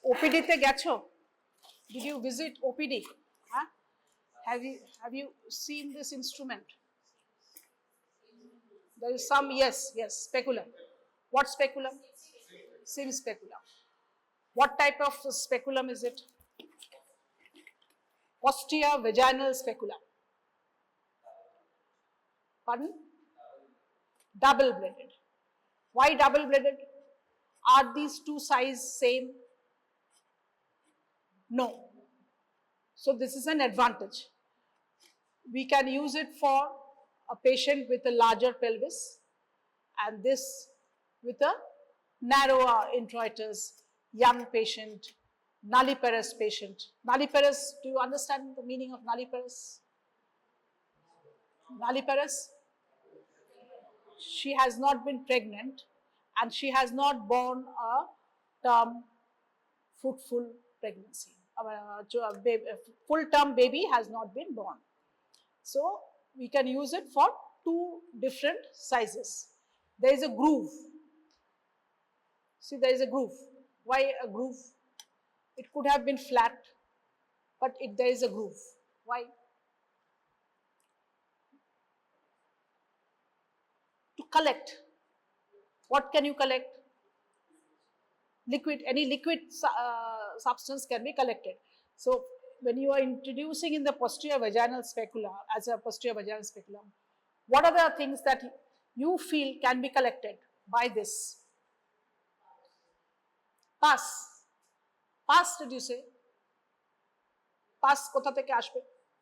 OPD te gecho? Did you visit OPD? Huh? Have you seen this instrument? There is some, yes, speculum. What speculum? Sim speculum. What type of speculum is it? Posterior vaginal speculum. Pardon? Double bladed. Why double bladed? Are these two sides same? No. So this is an advantage. We can use it for a patient with a larger pelvis and this with a narrower introitus, young patient, nulliparous patient. Nulliparous, do you understand the meaning of nulliparous? Nulliparous? She has not been pregnant and she has not borne a term fruitful pregnancy. A full term baby has not been born. So we can use it for two different sizes. There is a groove. See, there is a groove. Why a groove? It could have been flat, but there is a groove. Why? To collect. What can you collect? Liquid. Any liquid substance can be collected. So when you are introducing in the posterior vaginal speculum, as a posterior vaginal speculum, what are the things that you feel can be collected by this? Pus. Pus, did you say? Pus kotha theke ashbe?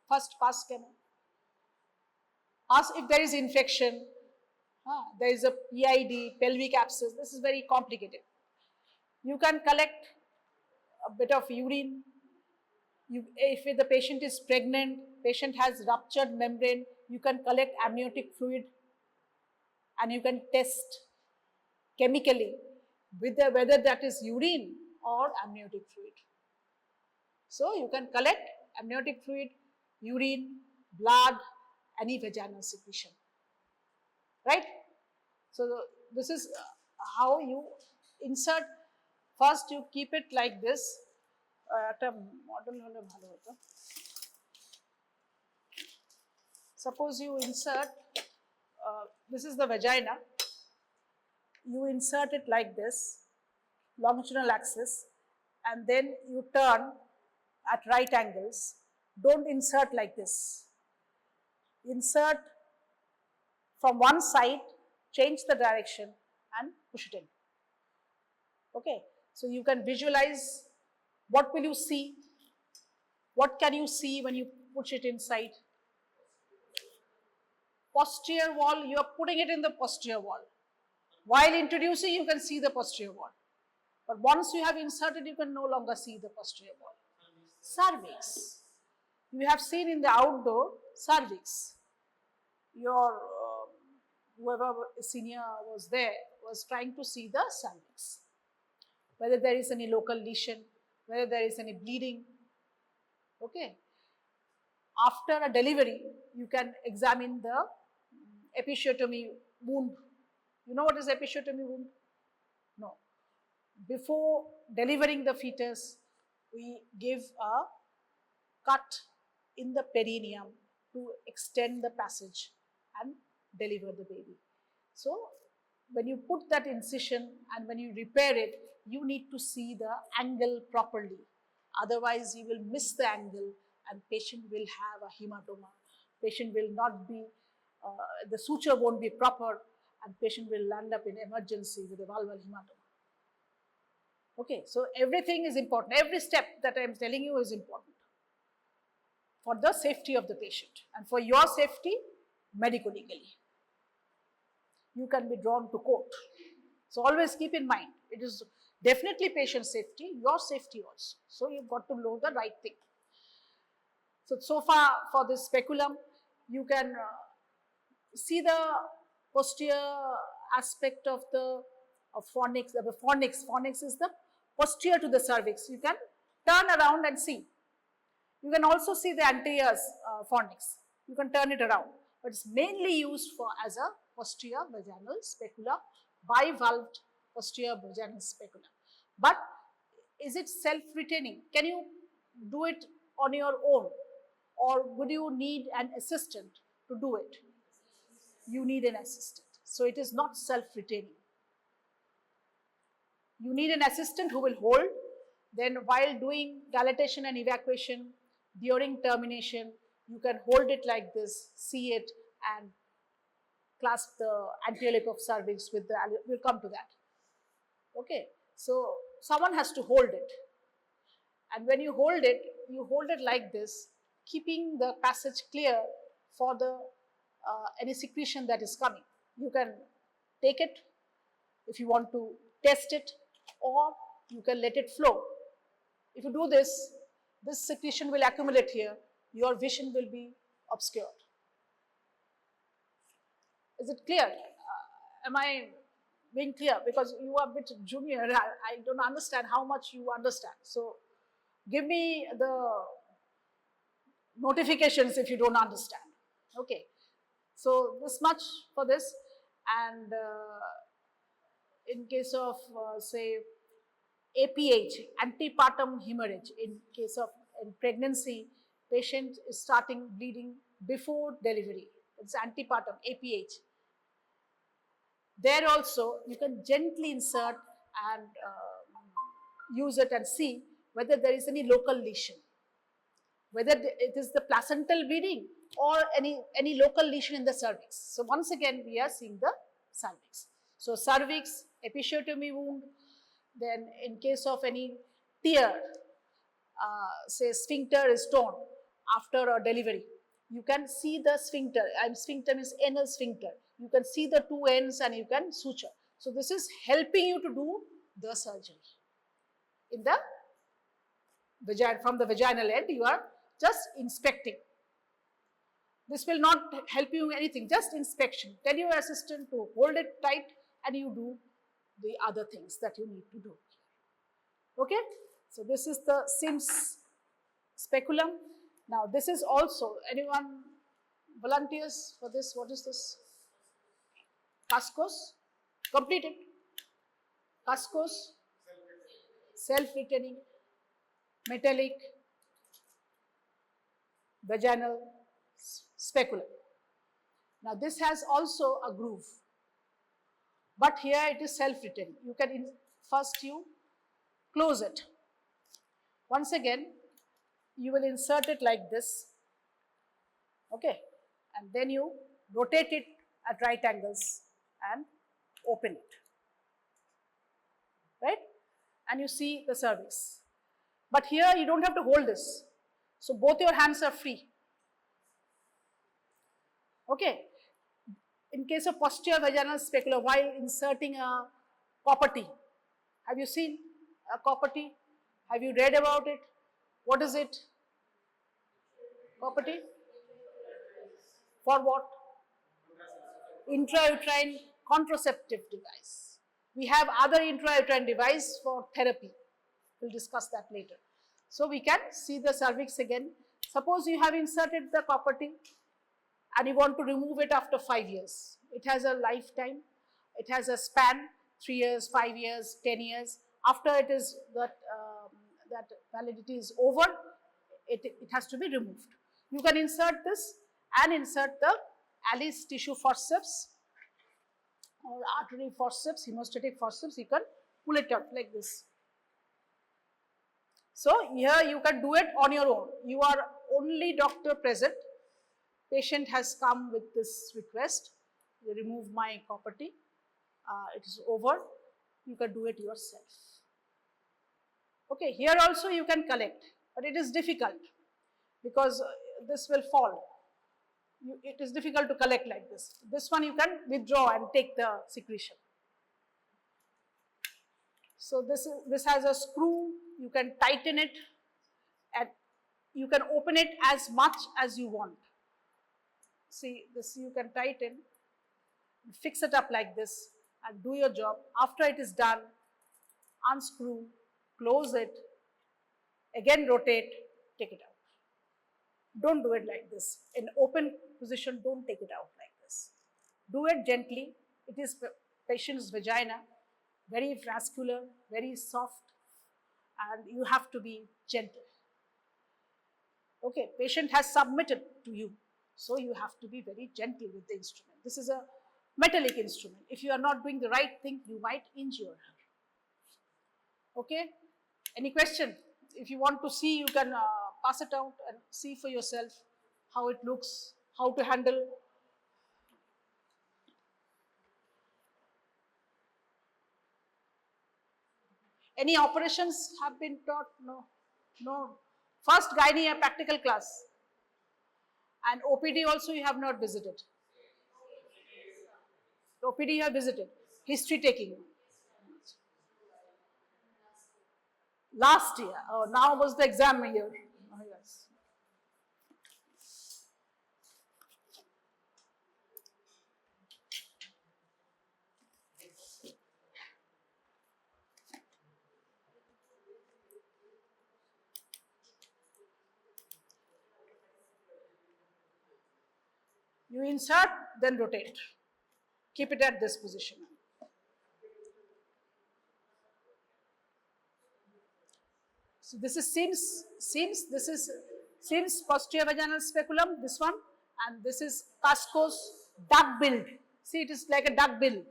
First pus কেন? Pus, if there is infection, there is a PID, pelvic abscess, this is very complicated. You can collect a bit of urine. If the patient is pregnant, patient has ruptured membrane, you can collect amniotic fluid and you can test chemically whether that is urine or amniotic fluid. So you can collect amniotic fluid, urine, blood, any vaginal secretion, right? So this is how you insert. First you keep it like this. Suppose you insert, this is the vagina, you insert it like this, longitudinal axis, and then you turn at right angles. Don't insert like this. Insert from one side, change the direction and push it in. Okay, so you can visualize what will you see, what can you see when you push it inside. Posterior wall, you are putting it in the posterior wall. While introducing, you can see the posterior wall. But once you have inserted, you can no longer see the posterior wall. Cervix. You have seen in the outdoor cervix. Your whoever senior was there was trying to see the cervix. Whether there is any local lesion, whether there is any bleeding. Okay. After a delivery, you can examine the episiotomy wound. You know what is episiotomy wound? No. Before delivering the fetus, we give a cut in the perineum to extend the passage and deliver the baby. So when you put that incision and when you repair it, you need to see the angle properly. Otherwise, you will miss the angle and patient will have a hematoma. Patient will not be, the suture won't be proper and patient will land up in emergency with a valvular hematoma. Okay, so everything is important. Every step that I am telling you is important for the safety of the patient and for your safety medico-legally. You can be drawn to court. So always keep in mind, it is definitely patient safety, your safety also. So you've got to know the right thing. So far for this speculum, you can see the posterior aspect of the fornix. The fornix is the posterior to the cervix. You can turn around and see. You can also see the anterior fornix. You can turn it around, but it's mainly used for as a posterior vaginal speculum, bivalved posterior vaginal speculum. But is it self-retaining? Can you do it on your own? Or would you need an assistant to do it? You need an assistant. So it is not self-retaining. You need an assistant who will hold. Then while doing dilatation and evacuation, during termination, you can hold it like this, see it, and clasp the anterior lip of cervix with the, we'll come to that. Okay, so someone has to hold it. And when you hold it like this, keeping the passage clear for the any secretion that is coming. You can take it if you want to test it, or you can let it flow. If you do this, this secretion will accumulate here. Your vision will be obscured. Is it clear? Am I being clear? Because you are a bit junior, I don't understand how much you understand. So give me the notifications if you don't understand. Okay. So this much for this. And in case of say APH, antepartum hemorrhage, in case of in pregnancy, patient is starting bleeding before delivery. It's antepartum, APH. There also you can gently insert and use it and see whether there is any local lesion, whether it is the placental bleeding or any local lesion in the cervix. So once again we are seeing the cervix. So cervix, episiotomy wound, then in case of any tear, say sphincter is torn after a delivery, you can see the sphincter, and sphincter is anal sphincter. You can see the two ends and you can suture. So this is helping you to do the surgery. In the vagina, from the vaginal end, you are just inspecting. This will not help you anything, just inspection. Tell your assistant to hold it tight and you do the other things that you need to do. Okay? So this is the Sims speculum. Now this is also, anyone volunteers for this? What is this? Cuscos. Complete it. Cuscos. Self-retaining. Metallic. Vaginal speculum. Now this has also a groove. But here it is self-retaining. You can first you close it. Once again, you will insert it like this. Okay. And then you rotate it at right angles and open it. Right? And you see the cervix. But here you don't have to hold this. So both your hands are free. Okay. In case of posterior vaginal speculum, while inserting a copper T, have you seen a copper T? Have you read about it? What is it? Copper T? For what? Intrauterine contraceptive device. We have other intrauterine device for therapy. We'll discuss that later. So we can see the cervix again. Suppose you have inserted the copper T and you want to remove it after 5 years. It has a lifetime. It has a span, 3 years, 5 years, 10 years. After it is that validity is over, it has to be removed. You can insert this and insert the Alice tissue forceps or artery forceps, hemostatic forceps. You can pull it out like this. So here you can do it on your own. You are only doctor present. Patient has come with this request. You remove my copper T. It is over. You can do it yourself. Okay, here also you can collect, but it is difficult because this will fall. It is difficult to collect like this. This one you can withdraw and take the secretion. So this has a screw. You can tighten it and you can open it as much as you want. See, this you can tighten, fix it up like this and do your job. After it is done, unscrew, close it, again rotate, take it out. Don't do it like this. In open position, don't take it out like this. Do it gently. It is patient's vagina, very vascular, very soft, and you have to be gentle. Okay, patient has submitted to you, so you have to be very gentle with the instrument. This is a metallic instrument. If you are not doing the right thing, you might injure her. Okay, any question? If you want to see, you can pass it out and see for yourself how it looks, how to handle. Any operations have been taught? No. No. First gynae a practical class. And OPD also you have not visited. OPD you have visited. History taking. Last year. Oh, now was the exam year. Oh, yes. You insert, then rotate. Keep it at this position. So this is this is Sims posterior vaginal speculum, this one, and this is Casco's duck build. See, it is like a duck bill.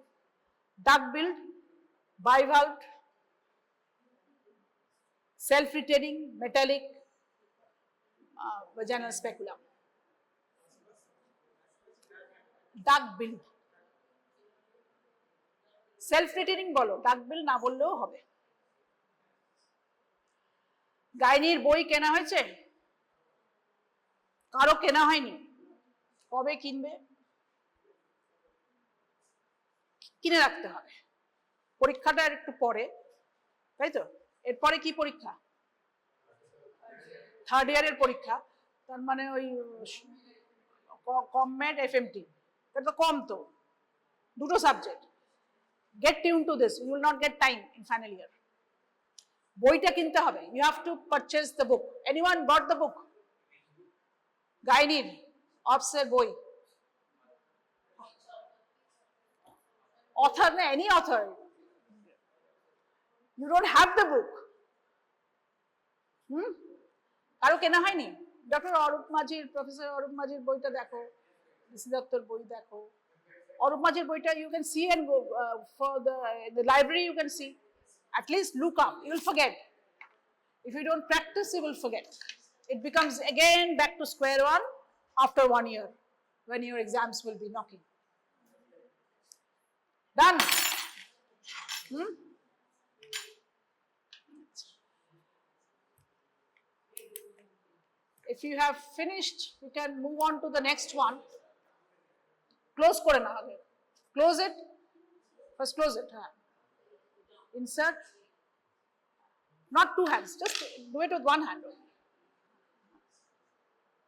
Duck build, bivalved, self-retaining, metallic vaginal speculum. Duck build. Self-retaining বলো, duck build না বললেও হবে। গাইনির বই কেনা হয়েছে? কারো কেনা হয়নি? কবে কিনবে? কিনে রাখতে হবে। পরীক্ষাটা একটু পরে, তাই তো? এরপরে কি পরীক্ষা? থার্ড ইয়ারের পরীক্ষা, তার মানে ওই কমমেড এফএমটি, এটা তো কম তো, দুটো subject. Get tuned to this. You will not get time in final year. বইটা কিনতে হবে. You have to purchase the book. Anyone bought the book? গাইনির অপসের বই। Author না, any author. You don't have the book. কারো কেনা হয়নি? Doctor Arup মাঝির, professor Arup মাঝির বইটা দেখো, ডিসি দত্তর বই দেখো। Arup Majir boita you can see and go for the library you can see. At least look up, you will forget. If you don't practice, you will forget. It becomes again back to square one after 1 year when your exams will be knocking. Done? If you have finished, you can move on to the next one. Close করে না আগে, close it, first close it, insert, not two hands, just do it with one hand,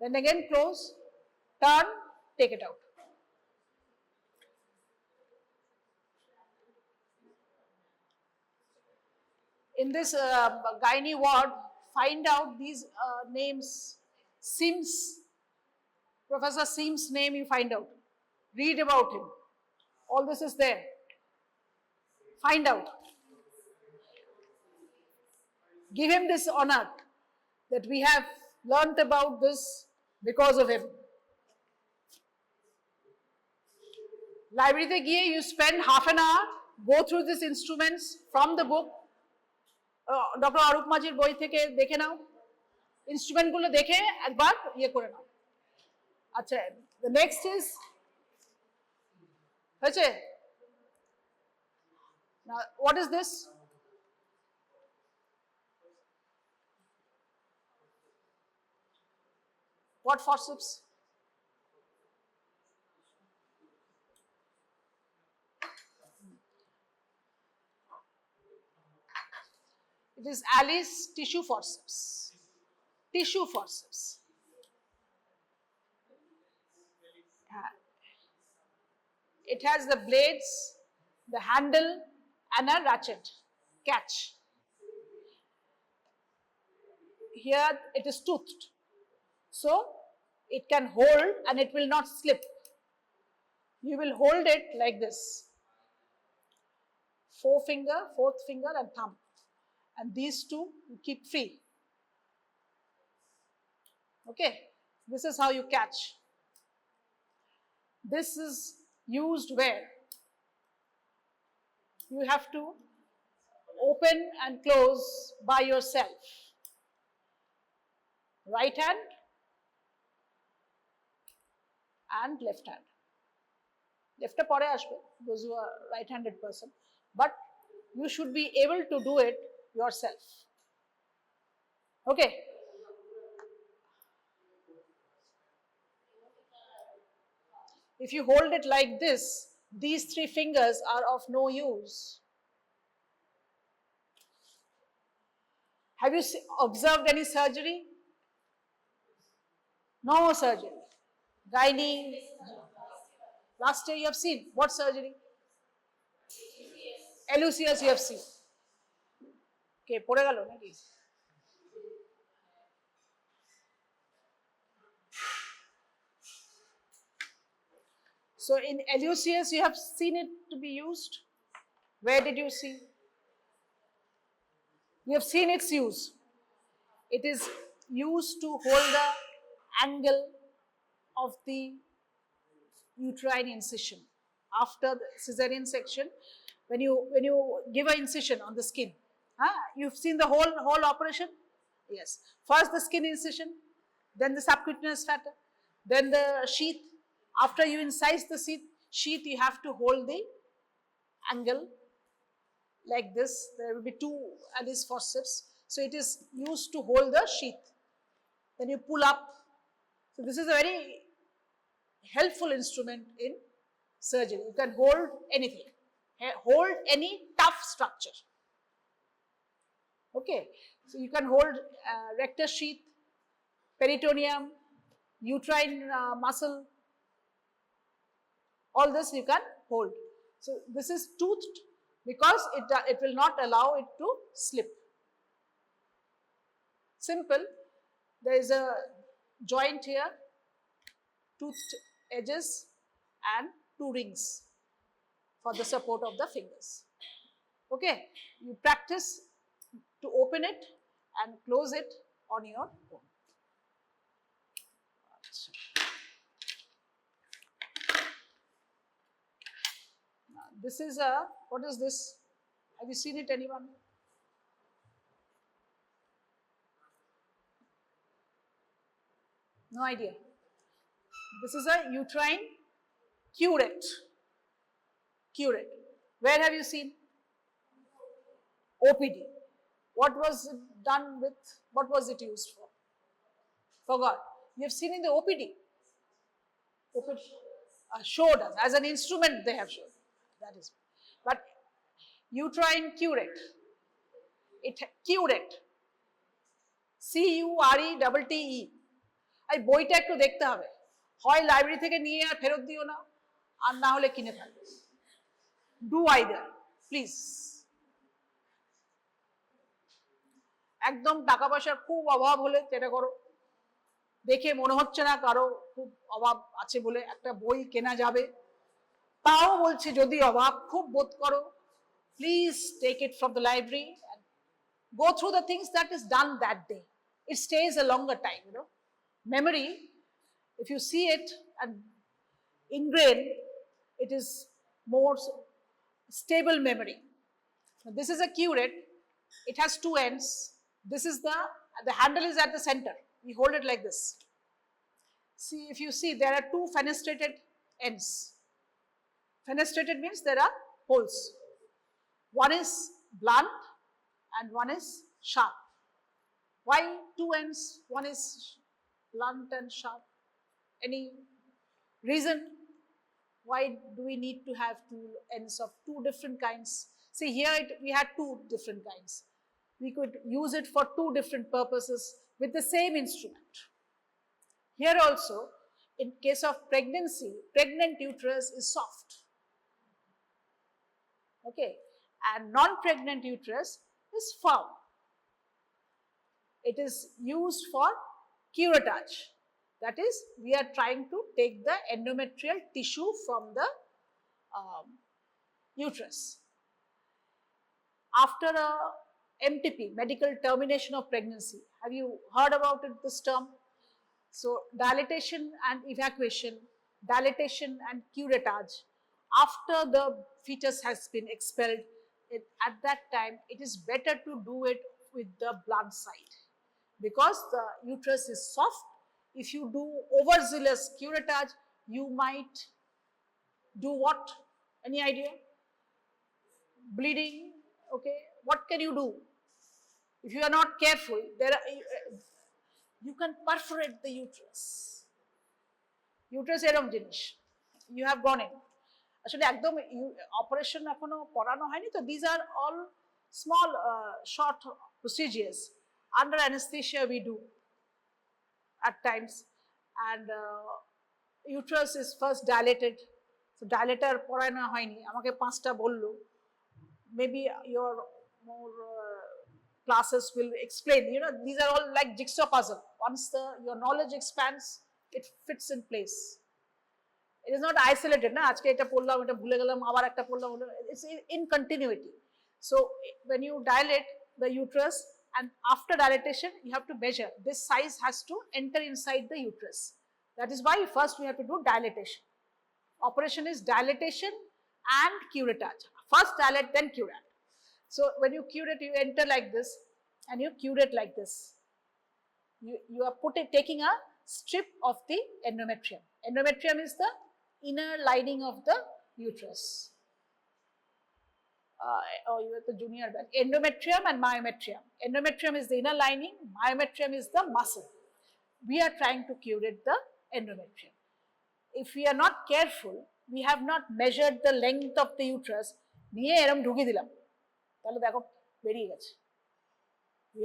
then again close, turn, take it out. In this gynae ward, find out these names. Sims, Professor Sims' name you find out. Read about him. All this is there. Find out. Give him this honor that we have learnt about this because of him. Library te giye you spend half an hour, go through these instruments from the book. Dr. Arup Majir boi theke dekhe nao. Instrument gulo dekhe ekbar iye kore nao. Acha, the next is now, what is this? What forceps? It is Alice tissue forceps. Tissue forceps. It has the blades, the handle, and a ratchet catch. Here it is toothed, so it can hold and it will not slip. You will hold it like this, fourth finger and thumb, and these two you keep free. Okay, this is how you catch. This is used where you have to open and close by yourself. Right hand and left hand. Left pore ashbe, those who are right-handed person, but you should be able to do it yourself. Okay. If you hold it like this, these three fingers are of no use. Have you observed any surgery? No surgery. Gynae. Last year you have seen. What surgery? LUCS you have seen. Okay, pore gelo naki? So in LUCS you have seen it to be used. Where did you see? You have seen its use. It is used to hold the angle of the uterine incision. After the cesarean section, when you give an incision on the skin, you've seen the whole operation? Yes. First the skin incision, then the subcutaneous fat, then the sheath. After you incise the sheath, you have to hold the angle like this. There will be two Alice forceps. So it is used to hold the sheath. Then you pull up. So this is a very helpful instrument in surgery. You can hold anything, hold any tough structure. Okay, so you can hold rectus sheath, peritoneum, uterine muscle, all this you can hold. So this is toothed because it will not allow it to slip. Simple, there is a joint here, toothed edges and two rings for the support of the fingers. Okay, you practice to open it and close it on your own. This is a, what is this? Have you seen it, anyone? No idea. This is a uterine curette. Curette. Where have you seen? OPD. What was it done with? What was it used for? Forgot. You have seen in the OPD. OPD. Showed us. As an instrument they have shown. That is. But uterine curette. Curette. CURETTE. এই বইটা একটু দেখতে হবে, হয় library থেকে নিয়ে আর ফেরত দিও না, আর না হলে কিনে ফেলো। Do either please. একদম টাকা পয়সার খুব অভাব হলে যেটা করো, দেখে মনে হচ্ছে না কারো খুব অভাব আছে বলে একটা বই কেনা যাবে, তাও বলছে যদি অভাব খুব বোধ করো, please take it from the library and go through the things that is done that day. It stays a longer time, you know. Memory, if you see it and ingrain, it is more stable memory. Now, this is a curette. It has two ends. This is the handle is at the center. We hold it like this. See, if you see, there are two fenestrated ends. Fenestrated means there are holes. One is blunt and one is sharp. Why two ends? One is blunt and sharp. Any reason why do we need to have two ends of two different kinds? See, here we had two different kinds. We could use it for two different purposes with the same instrument. Here also, in case of pregnancy, pregnant uterus is soft. Okay, and non-pregnant uterus is firm. It is used for curettage. That is, we are trying to take the endometrial tissue from the uterus. After a MTP, medical termination of pregnancy. Have you heard about it, this term? So dilatation and evacuation, dilatation and curettage. After the fetus has been expelled, at that time it is better to do it with the blunt side because the uterus is soft. If you do overzealous curettage, you might do what? Any idea? Bleeding, okay. What can you do? If you are not careful, you can perforate the uterus. Uterus erom jinish. You have gone in. Actually, ekdom operation ekhone korano hoyni, so these are all small, short procedures. Under anesthesia we do at times, and uterus is first dilated. So dilator porano hoyni, amake 5টা bollo. Maybe your more classes will explain. You know, these are all like jigsaw puzzle. Once your knowledge expands, it fits in place. It is not isolated. Na, ajke eta porlam, eta bhule gelam, abar ekta porlam. It's in continuity. So when you dilate the uterus, and after dilatation, you have to measure. This size has to enter inside the uterus. That is why first we have to do dilatation. Operation is dilatation and curettage. First dilate, then curate. So when you curate, you enter like this, and you curate like this. You are taking a strip of the endometrium. Endometrium is the inner lining of the uterus. You are the junior band. Endometrium and myometrium. Endometrium is the inner lining, myometrium is the muscle. We are trying to curate the endometrium. If we are not careful, we have not measured the length of the uterus. We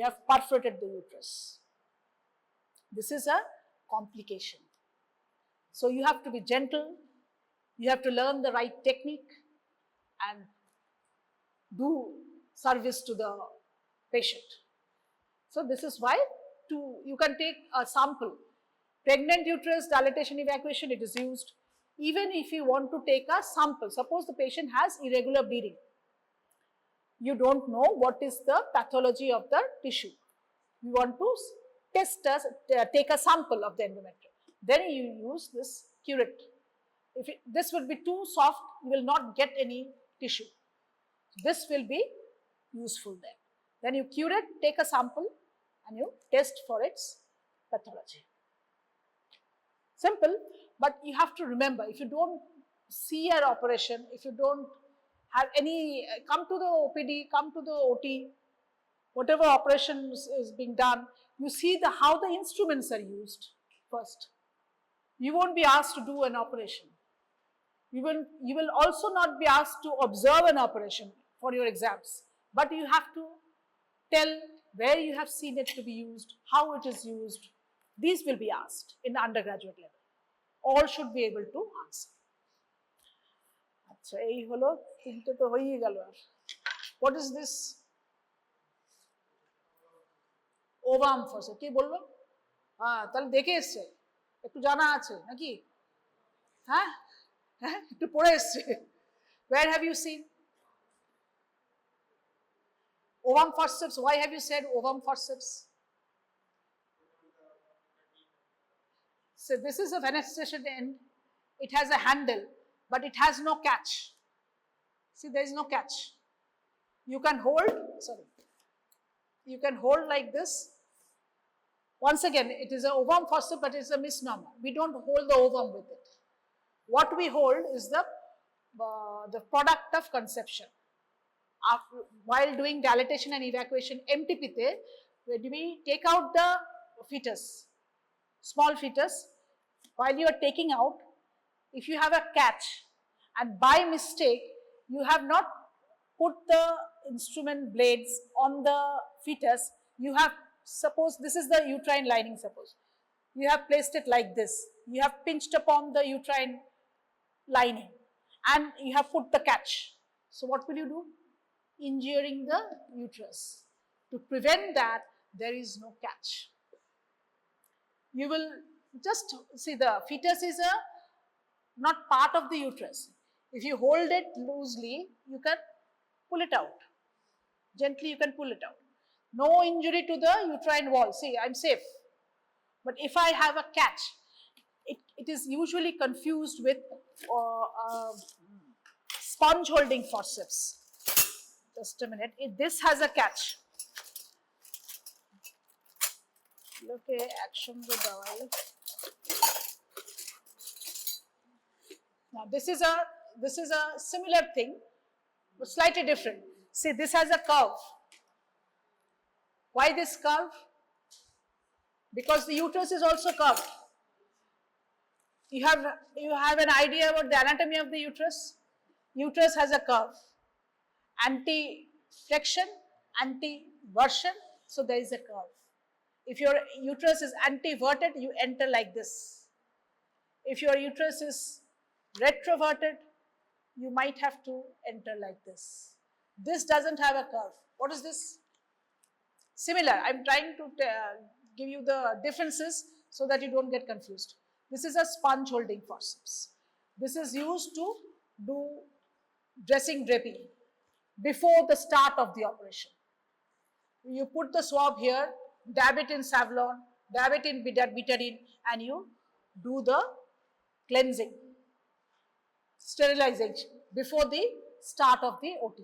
have perforated the uterus. This is a complication. So you have to be gentle, you have to learn the right technique and do service to the patient. So this is why you can take a sample. Pregnant uterus, dilatation, evacuation, it is used. Even if you want to take a sample, suppose the patient has irregular bleeding. You don't know what is the pathology of the tissue. You want to take a sample of the endometrium. Then you use this curate. If this will be too soft, you will not get any tissue. This will be useful there. Then you curate, take a sample, and you test for its pathology. Simple, but you have to remember, if you don't see an operation, if you don't have any, come to the OPD, come to the OT, whatever operation is being done, you see how the instruments are used first. You won't be asked to do an operation. You will also not be asked to observe an operation for your exams, but you have to tell where you have seen it to be used, how it is used. These will be asked in the undergraduate level. All should be able to answer. What is this? Ovum fossa. Ki bollo? Tal dekhe esche. Ekটু জানা আছে নাকি? হ্যাঁ? হ্যাঁ? একটু পড়ে এসছে। Where have you seen? Ovum forceps. Why have you said ovum forceps? So this is a fenestration end. It has a handle, but it has no catch. See, there is no catch. You can hold, you can hold like this. Once again, it is an ovum forceps, but it is a misnomer. We don't hold the ovum with it. What we hold is the product of conception. While doing dilatation and evacuation, MTP, when we take out the fetus, small fetus, while you are taking out, if you have a catch and by mistake you have not put the instrument blades on the fetus, you have, suppose this is the uterine lining, suppose you have placed it like this, you have pinched upon the uterine lining and you have put the catch. So what will you do? Injuring the uterus. To prevent that, there is no catch. You will just see the fetus is not part of the uterus. If you hold it loosely, you can pull it out. Gently you can pull it out. No injury to the uterine wall. See, I'm safe. But if I have a catch, it is usually confused with sponge holding forceps. Just a minute. This has a catch. Okay, action the dawai. Now this is a similar thing, but slightly different. See, this has a curve. Why this curve? Because the uterus is also curved. You have an idea about the anatomy of the uterus? Uterus has a curve. Anti-flexion, anti-version, so there is a curve. If your uterus is anti-verted, you enter like this. If your uterus is retroverted, you might have to enter like this. This doesn't have a curve. What is this? Similar. I'm trying to give you the differences so that you don't get confused. This is a sponge holding forceps. This is used to do dressing draping before the start of the operation. You put the swab here, dab it in Savlon, dab it in betadine, and you do the cleansing, sterilization before the start of the OT.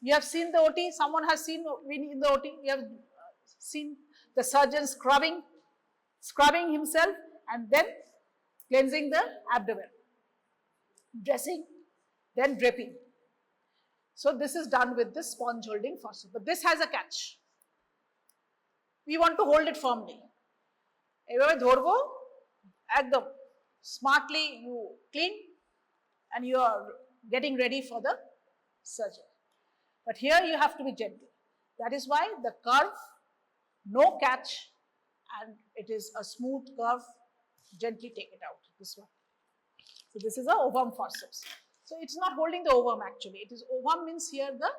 You have seen the OT, someone has seen in the OT, you have seen the surgeon scrubbing himself and then cleansing the abdomen, dressing, then draping. So this is done with this sponge holding forceps, but this has a catch. We want to hold it firmly. এভাবে ধরবো, একদম smartly you clean and you are getting ready for the surgery. But here you have to be gentle. That is why the curve, no catch, and it is a smooth curve. Gently take it out, this one. So this is a ovum forceps. So it's not holding the ovum actually. It is ovum means here the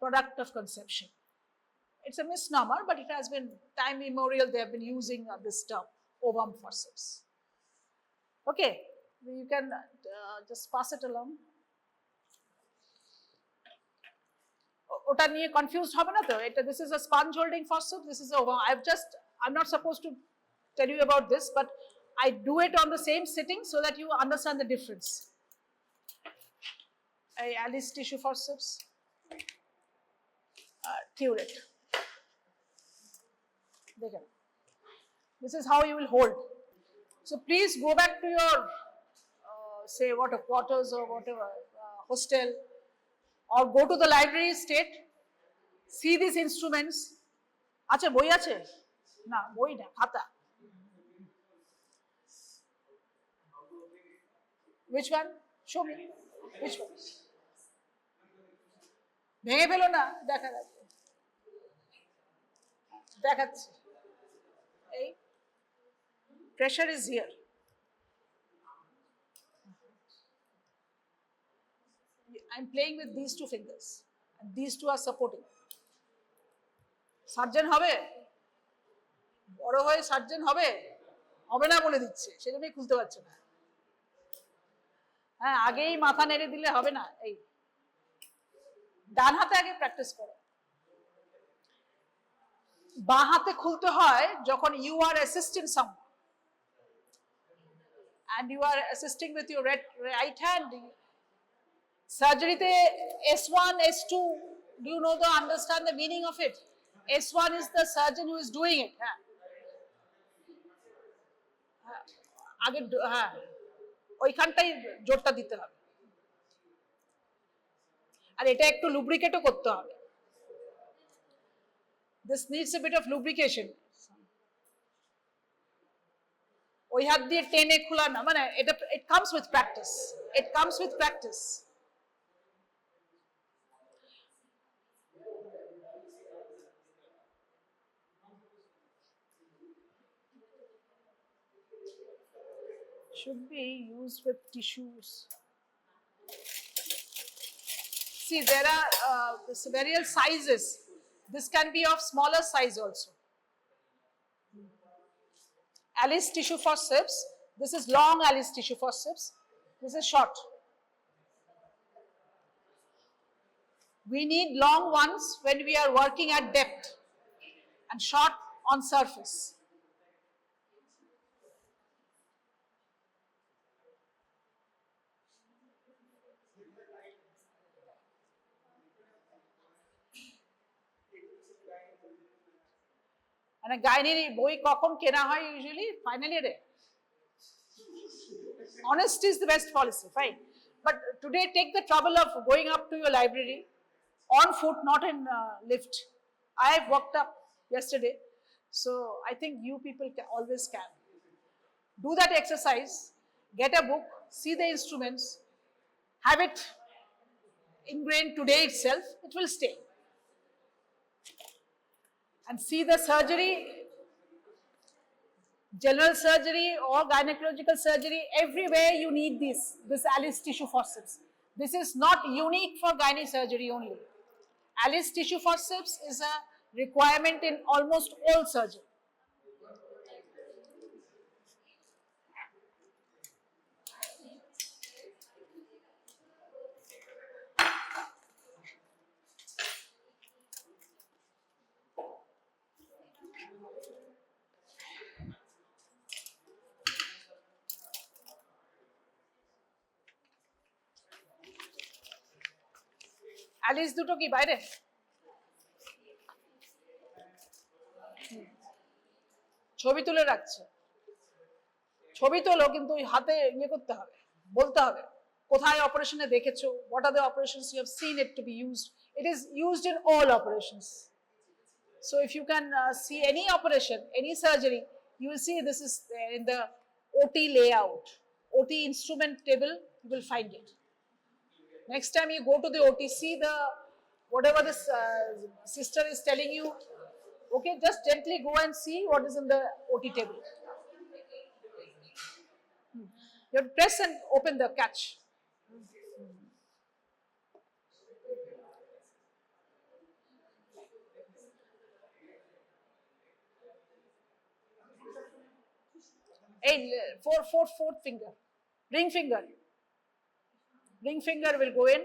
product of conception. It's a misnomer, but it has been time immemorial. They have been using this term, ovum forceps. Okay, you can just pass it along. ওটা নিয়ে confused হবে না তো? This is a sponge holding forceps. This is a ovum. I'm not supposed to tell you about this, but I do it on the same sitting so that you understand the difference. Alice tissue forceps, Tourette. This is how you will hold. So please go back to your, say, quarters or whatever, hostel, or go to the library state, see these instruments. আচ্ছা বই আছে? না, বই না, খাতা. Which one? Show me. Which one? ভেঙে ফেলো না, দেখা যাচ্ছে, দেখাচ্ছি। এই pressure is here. I'm playing with these two fingers, and these two are supporting. Surgeon হবে, বড় হয়ে surgeon হবে না বলে দিচ্ছে, সেজন্যই খুলতে পারছে না। হ্যাঁ, আগেই মাথা নেড়ে দিলে হবে না। এই ডান হাতে আগে প্র্যাকটিস করো। বাঁ হাতে খুলতে হয় যখন you are assisting someone and you are assisting with your right hand. Surgery te S1, S2, do you know understand the meaning of it? S1 is the surgeon who is doing it. আগে হ্যাঁ, ওইখানটাই জোরটা দিতে হবে, আর এটা একটু লুব্রিকেটও করতে হবে। This needs a bit of lubrication. ওই হাত দিয়ে টেনে খোলা না, মানে এটা it comes with practice. It comes with practice. Should be used with tissues. See, there are various sizes. This can be of smaller size also. Alice tissue forceps. This is long Alice tissue forceps. This is short. We need long ones when we are working at depth. and short on surface. And a gynae boi kokhon kena hoy usually final year. Honesty is the best policy, fine. But today take the trouble of going up to your library on foot, not in lift. I have walked up yesterday, so I think you people always can. Do that exercise, get a book, see the instruments, have it ingrained today itself, it will stay. And see the surgery, general surgery or gynecological surgery, everywhere you need this Alice tissue forceps. This is not unique for gynae surgery only. Alice tissue forceps is a requirement in almost all surgery. Alice দুটো কি বাইরে? ছবি তুলে রাখছে। ছবি তোলো কিন্তু হাতে ইয়ে করতে হবে, বলতে হবে কোথায় অপারেশনে দেখেছো, what are the operations you have seen it to be used. It is used in all operations. So if you can see any operation, any surgery, you will see this is in the OT layout, OT instrument table, you will find it. Next time you go to the OT, see the whatever this sister is telling you, okay, just gently go and see what is in the OT table. You have to press and open the catch. Hey, fourth finger, ring finger. Ring finger will go in.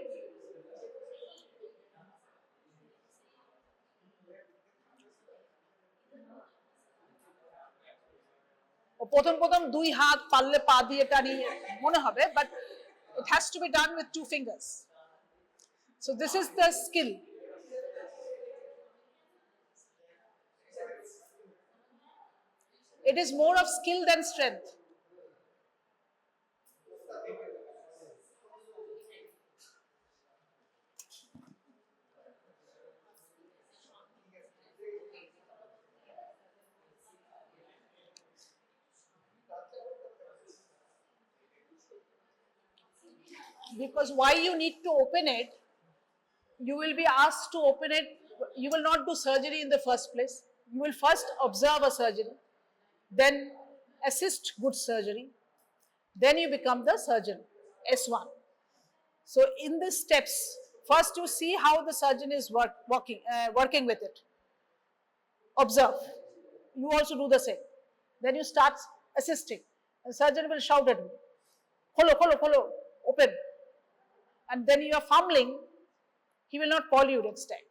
প্রথম দুই হাত পারলে পা দিয়ে টানিয়ে মনে হবে, but it has to be done with 2 fingers. So this is the skill. It is more of skill than strength. Because why you need to open it, you will be asked to open it, you will not do surgery in the first place. You will first observe a surgery, then assist good surgery, then you become the surgeon, S1. So in these steps, first you see how the surgeon is working with it. Observe. You also do the same. Then you start assisting. The surgeon will shout at me, kholo, open. And then you are fumbling, he will not call you next time.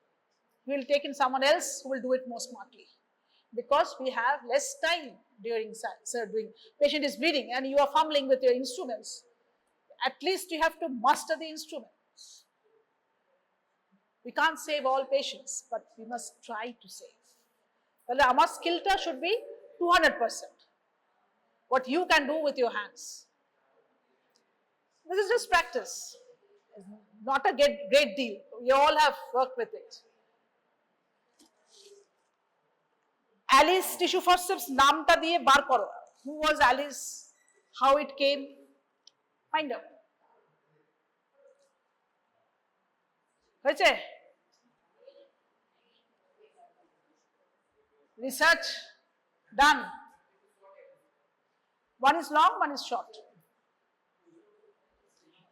He will take in someone else who will do it more smartly. Because we have less time during surgery. Patient is bleeding and you are fumbling with your instruments. At least you have to master the instruments. We can't save all patients, but we must try to save. Tahle amar skill ta should be 200%. What you can do with your hands. This is just practice. Not a great deal. We all have worked with it. Alice tissue forceps নামটা দিয়ে বার করো. Who was Alice? How it came? Find out. হয়েছে? Research done. One is long, one is short.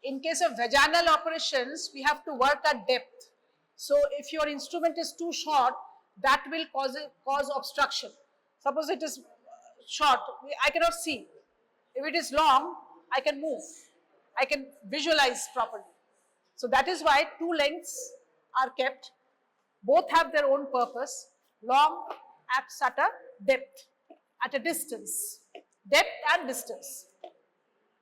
In case of vaginal operations, we have to work at depth. So if your instrument is too short, that will cause obstruction. Suppose it is short, I cannot see. If it is long, I can move. I can visualize properly. So that is why 2 lengths are kept. Both have their own purpose, long acts at a depth, at a distance, depth and distance.